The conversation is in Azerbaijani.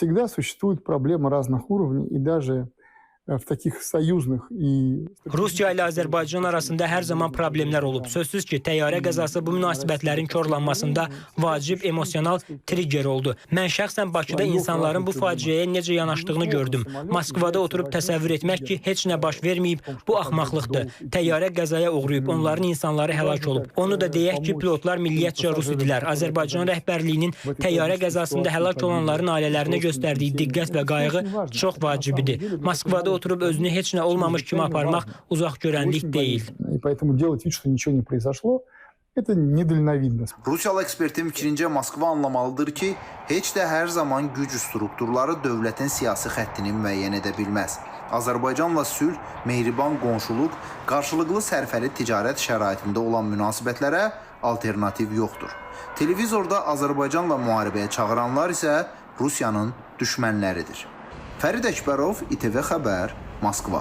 Всегда существуют проблемы разных уровней, и даже в таких союзных и... Rusiya ilə Azərbaycan arasında hər zaman problemlər olub. Sözsüz ki, təyyarə qəzası bu münasibətlərin korlanmasında vacib emosional trigger oldu. Mən şəxsən Bakıda insanların bu faciəyə necə yanaşdığını gördüm. Moskvada oturub təsəvvür etmək ki, heç nə baş verməyib, bu axmaqlıqdır. Təyyarə qəzaya uğrayıb, onların insanları həlak olub. Onu da deyək ki, pilotlar milliyyətcə rus idilər. Azərbaycan rəhbərliyinin təyyarə qəzasında həlak olanların ailələrinə göstərdiyi diqqət və qayğı çox vacibidir. Moskvada oturub özünü heç nə olmamış kimi aparmaq uzaq görənlik deyil. Rusiyalı ekspertin fikrincə Moskva anlamalıdır ki, heç də hər zaman güc strukturları dövlətin siyasi xəttini müəyyən edə bilməz. Azərbaycanla sülh, mehriban qonşuluq, qarşılıqlı sərfəli ticarət şəraitində olan münasibətlərə alternativ yoxdur. Televizorda Azərbaycanla müharibəyə çağıranlar isə Rusiyanın düşmənləridir. Fərid Əkbərov, İTV Xəbər, Moskva.